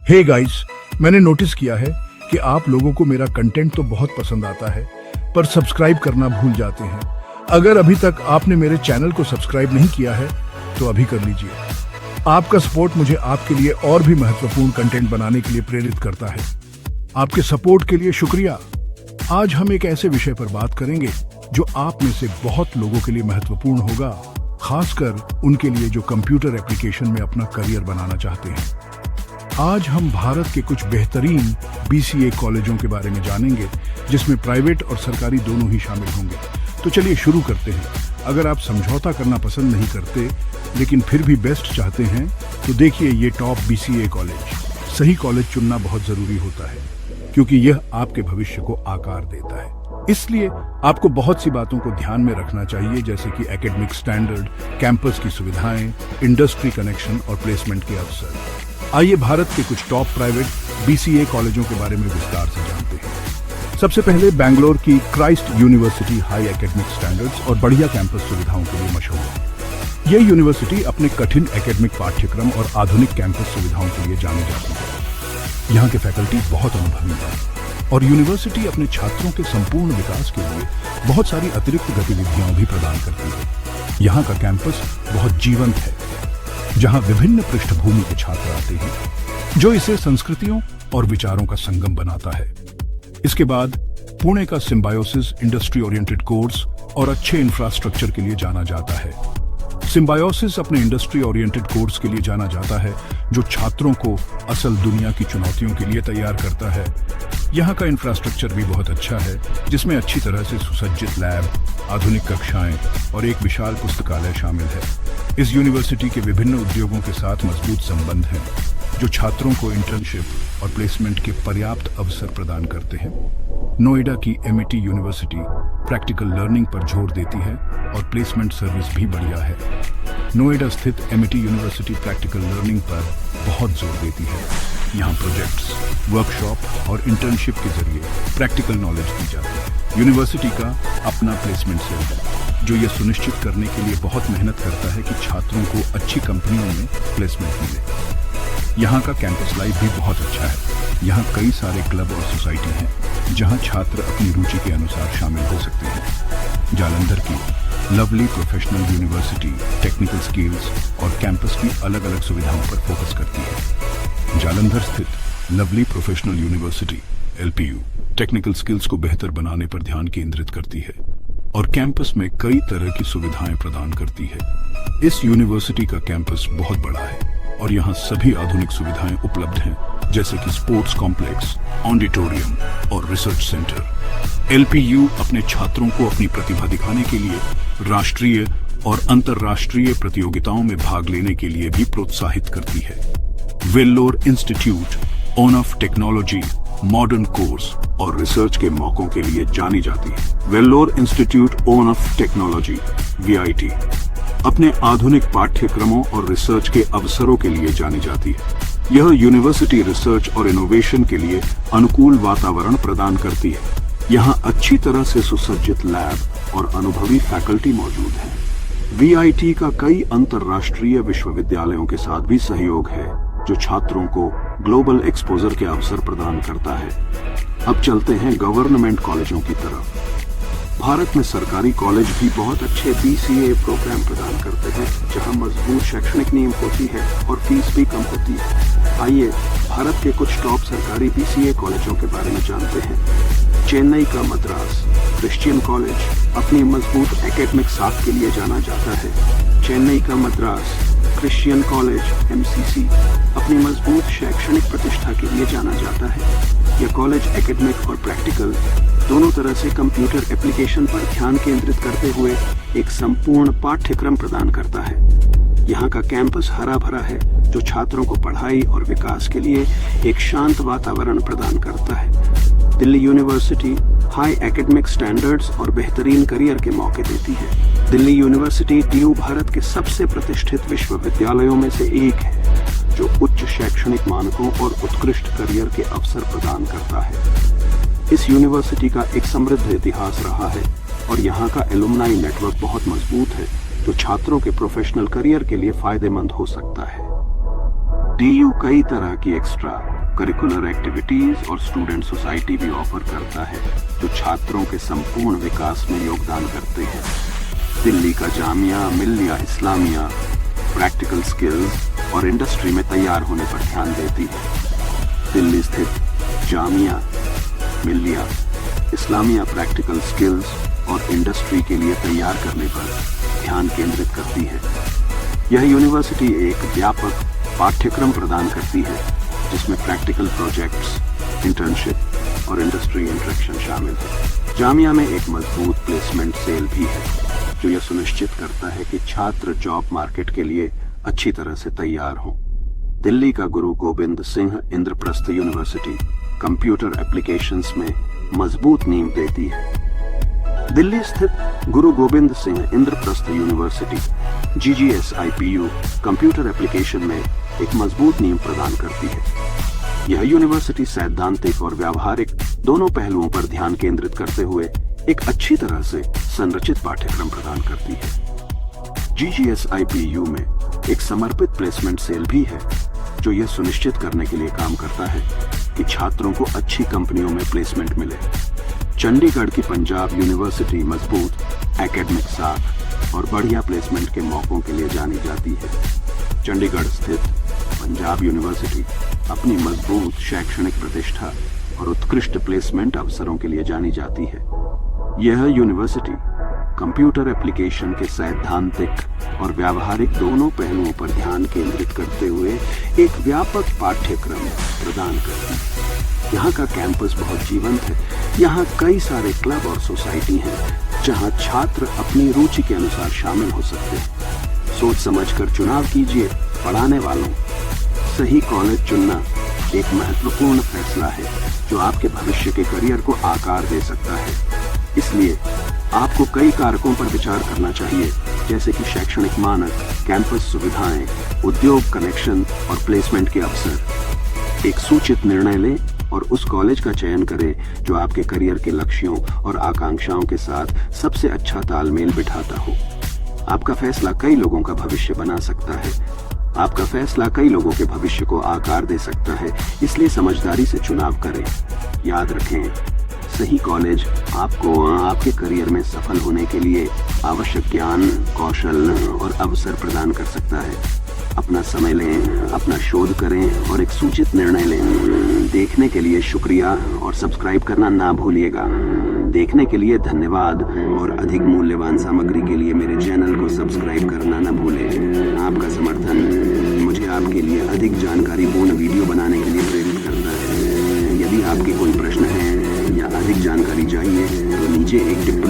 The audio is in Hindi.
हे गाइस, मैंने नोटिस किया है कि आप लोगों को मेरा कंटेंट तो बहुत पसंद आता है, पर सब्सक्राइब करना भूल जाते हैं। अगर अभी तक आपने मेरे चैनल को सब्सक्राइब नहीं किया है, तो अभी कर लीजिए। आपका सपोर्ट मुझे आपके लिए और भी महत्वपूर्ण कंटेंट बनाने के लिए प्रेरित करता है। आपके सपोर्ट के लिए शुक्रिया। आज हम एक ऐसे विषय पर बात करेंगे जो आप में से बहुत लोगों के लिए महत्वपूर्ण होगा, खासकर उनके लिए जो कंप्यूटर एप्लीकेशन में अपना करियर बनाना चाहते हैं। आज हम भारत के कुछ बेहतरीन BCA कॉलेजों के बारे में जानेंगे, जिसमें प्राइवेट और सरकारी दोनों ही शामिल होंगे। तो चलिए शुरू करते हैं। अगर आप समझौता करना पसंद नहीं करते, लेकिन फिर भी बेस्ट चाहते हैं, तो देखिए ये टॉप BCA कॉलेज। सही कॉलेज चुनना बहुत जरूरी होता है, क्योंकि यह आपके भविष्य को आकार देता है। इसलिए आपको बहुत सी बातों को ध्यान में रखना चाहिए, जैसे कि एकेडमिक स्टैंडर्ड, कैंपस की सुविधाएं, इंडस्ट्री कनेक्शन और प्लेसमेंट के अवसर। आइए भारत के कुछ टॉप प्राइवेट BCA कॉलेजों के बारे में विस्तार से जानते हैं। सबसे पहले बेंगलोर की Christ university high academic standards और बढ़िया कैंपस सुविधाओं के लिए मशहूर है। यह यूनिवर्सिटी अपने कठिन एकेडमिक पाठ्यक्रम और आधुनिक कैंपस सुविधाओं के लिए जानी जाती है। यहाँ के फैकल्टी बहुत अनुभवी हैं और यूनिवर्सिटी अपने छात्रों के संपूर्ण विकास के लिए बहुत सारी अतिरिक्त गतिविधियां भी प्रदान करती है। यहाँ का कैंपस बहुत जीवंत है, जहाँ विभिन्न पृष्ठभूमि के छात्र आते हैं, जो इसे संस्कृतियों और विचारों का संगम बनाता है। इसके बाद पुणे का सिम्बायोसिस इंडस्ट्री ओरिएंटेड कोर्स और अच्छे इंफ्रास्ट्रक्चर के लिए जाना जाता है। सिम्बायोसिस अपने इंडस्ट्री ओरिएंटेड कोर्स के लिए जाना जाता है, जो छात्रों को असल दुनिया की चुनौतियों के लिए तैयार करता है। यहाँ का इंफ्रास्ट्रक्चर भी बहुत अच्छा है, जिसमें अच्छी तरह से सुसज्जित लैब, आधुनिक कक्षाएं और एक विशाल पुस्तकालय शामिल है। इस यूनिवर्सिटी के विभिन्न उद्योगों के साथ मजबूत संबंध हैं, जो छात्रों को इंटर्नशिप और प्लेसमेंट के पर्याप्त अवसर प्रदान करते हैं। नोएडा की MIT यूनिवर्सिटी प्रैक्टिकल लर्निंग पर जोर देती है और प्लेसमेंट सर्विस भी बढ़िया है। नोएडा स्थित MIT यूनिवर्सिटी प्रैक्टिकल लर्निंग पर बहुत जोर देती है। यहाँ प्रोजेक्ट्स, वर्कशॉप और इंटर्नशिप के जरिए प्रैक्टिकल नॉलेज दी जाती है। यूनिवर्सिटी का अपना प्लेसमेंट सेल है, जो ये सुनिश्चित करने के लिए बहुत मेहनत करता है कि छात्रों को अच्छी कंपनियों में प्लेसमेंट मिले। यहाँ का कैंपस लाइफ भी बहुत अच्छा है। यहाँ कई सारे क्लब और सोसाइटी हैं, जहाँ छात्र अपनी रुचि के अनुसार शामिल हो सकते हैं। जालंधर की lovely professional university technical skills और कैंपस की अलग अलग सुविधाओं पर फोकस करती है। जालंधर स्थित lovely professional university LPU technical skills को बेहतर बनाने पर ध्यान केंद्रित करती है और कैंपस में कई तरह की सुविधाएं प्रदान करती है। इस यूनिवर्सिटी का कैंपस बहुत बड़ा है और यहाँ सभी आधुनिक सुविधाएं उपलब्ध हैं, जैसे कि स्पोर्ट्स कॉम्प्लेक्स, ऑडिटोरियम और रिसर्च सेंटर। LPU अपने छात्रों को अपनी प्रतिभा दिखाने के लिए राष्ट्रीय और अंतर्राष्ट्रीय प्रतियोगिताओं में भाग लेने के लिए भी प्रोत्साहित करती है। Vellore institute on off technology modern course और रिसर्च के मौकों के लिए जानी जाती है। Vellore institute on off technology VIT अपने आधुनिक पाठ्यक्रमों और रिसर्च के अवसरों के लिए जानी जाती है। यह यूनिवर्सिटी रिसर्च और इनोवेशन के लिए अनुकूल वातावरण प्रदान करती है। यहाँ अच्छी तरह से सुसज्जित लैब और अनुभवी फैकल्टी मौजूद हैं। VIT का कई अंतर्राष्ट्रीय विश्वविद्यालयों के साथ भी सहयोग है, जो छात्रों को ग्लोबल एक्सपोजर के अवसर प्रदान करता है। अब चलते हैं गवर्नमेंट कॉलेजों की तरफ। भारत में सरकारी कॉलेज भी बहुत अच्छे BCA प्रोग्राम प्रदान करते हैं, जहां मजबूत शैक्षणिक नींव होती है और फीस भी कम होती है। आइए भारत के कुछ टॉप सरकारी BCA कॉलेजों के बारे में जानते हैं। चेन्नई का मद्रास क्रिश्चियन कॉलेज अपनी मजबूत एकेडमिक साख के लिए जाना जाता है। चेन्नई का मद्रास क्रिश्चियन कॉलेज MCC अपनी मजबूत शैक्षणिक प्रतिष्ठा के लिए जाना जाता है। यह कॉलेज एकेडमिक और प्रैक्टिकल दोनों तरह से कंप्यूटर एप्लीकेशन पर ध्यान केंद्रित करते हुए एक संपूर्ण पाठ्यक्रम प्रदान करता है। यहाँ का कैंपस हरा भरा है, जो छात्रों को पढ़ाई और विकास के लिए एक शांत वातावरण प्रदान करता है। Delhi university high academic standards और बेहतरीन करियर के मौके देती है। दिल्ली यूनिवर्सिटी DU भारत के सबसे प्रतिष्ठित विश्वविद्यालयों में से एक है, जो उच्च शैक्षणिक मानकों और उत्कृष्ट करियर के अवसर प्रदान करता है। इस यूनिवर्सिटी का एक समृद्ध इतिहास रहा है और यहाँ का एलुमनाई नेटवर्क बहुत मजबूत है, जो छात्रों के प्रोफेशनल करियर के लिए फायदेमंद हो सकता है। DU कई तरह की एक्स्ट्रा करिकुलर एक्टिविटीज और स्टूडेंट सोसाइटी भी ऑफर करता है जो छात्रों के संपूर्ण विकास में योगदान करते हैं। दिल्ली का जामिया मिल्लिया इस्लामिया प्रैक्टिकल स्किल्स और इंडस्ट्री में तैयार होने पर ध्यान देती है। दिल्ली स्थित जामिया मिल्लिया इस्लामिया प्रैक्टिकल स्किल्स और इंडस्ट्री के लिए तैयार करने पर ध्यान केंद्रित करती है। यह यूनिवर्सिटी एक व्यापक पाठ्यक्रम प्रदान करती है जिसमें प्रैक्टिकल प्रोजेक्ट्स, इंटर्नशिप और इंडस्ट्री इंटरेक्शन शामिल है। जामिया में एक मजबूत प्लेसमेंट सेल भी है जो यह सुनिश्चित करता है कि छात्र जॉब मार्केट के लिए अच्छी तरह से तैयार हों। दिल्ली का गुरु Govind Singh Indraprastha university computer applications में मजबूत नींव देती है। दिल्ली स्थित गुरु Govind Singh Indraprastha university GGSIPU computer application में एक मजबूत नींव प्रदान करती है। यह यूनिवर्सिटी सैद्धांतिक और व्यावहारिक दोनों पहलुओं पर ध्यान केंद्रित करते हुए एक अच्छी तरह से संरचित पाठ्यक्रम प्रदान करती है। GGSIPU में एक समर्पित प्लेसमेंट सेल भी है जो यह सुनिश्चित करने के लिए काम करता है कि छात्रों को अच्छी कंपनियों में प्लेसमेंट मिले। चंडीगढ़ की पंजाब यूनिवर्सिटी मजबूत एकेडमिक साख और बढ़िया प्लेसमेंट के मौकों के लिए जानी जाती है। चंडीगढ़ स्थित पंजाब यूनिवर्सिटी अपनी मजबूत शैक्षणिक प्रतिष्ठा और उत्कृष्ट प्लेसमेंट अवसरों के लिए जानी जाती है। यह यूनिवर्सिटी कंप्यूटर एप्लीकेशन के सैद्धांतिक और व्यावहारिक दोनों पहलुओं पर ध्यान केंद्रित करते हुए एक व्यापक पाठ्यक्रम प्रदान करती है। यहाँ का कैंपस बहुत जीवंत है। यहाँ कई सारे क्लब और सोसाइटी हैं जहाँ छात्र अपनी रुचि के अनुसार शामिल हो सकते हैं। सोच समझकर चुनाव कीजिए। पढ़ाने वालों, सही कॉलेज चुनना एक महत्वपूर्ण फैसला है जो आपके भविष्य के करियर को आकार दे सकता है। इसलिए आपको कई कारकों पर विचार करना चाहिए जैसे कि शैक्षणिक मानक, कैंपस सुविधाएं, उद्योग कनेक्शन और प्लेसमेंट के अवसर। एक सूचित निर्णय लें और उस कॉलेज का चयन करें जो आपके करियर के लक्ष्यों और आकांक्षाओं के साथ सबसे अच्छा तालमेल बिठाता हो। आपका फैसला कई लोगों का भविष्य बना सकता है। आपका फैसला कई लोगों के भविष्य को आकार दे सकता है, इसलिए समझदारी से चुनाव करें। याद रखें, सही कॉलेज आपको आपके करियर में सफल होने के लिए आवश्यक ज्ञान, कौशल और अवसर प्रदान कर सकता है। अपना समय लें, अपना शोध करें और एक सूचित निर्णय लें। देखने के लिए शुक्रिया और सब्सक्राइब करना ना भूलिएगा। देखने के लिए धन्यवाद और अधिक मूल्यवान सामग्री के लिए मेरे चैनल को सब्सक्राइब करना ना भूलें। आपका समर्थन मुझे आपके लिए अधिक जानकारीपूर्ण वीडियो बनाने के लिए प्रेरित करता है। यदि आपके कोई प्रश्न हैं या अधिक जानकारी चाहिए तो नीचे एक टिप्पणी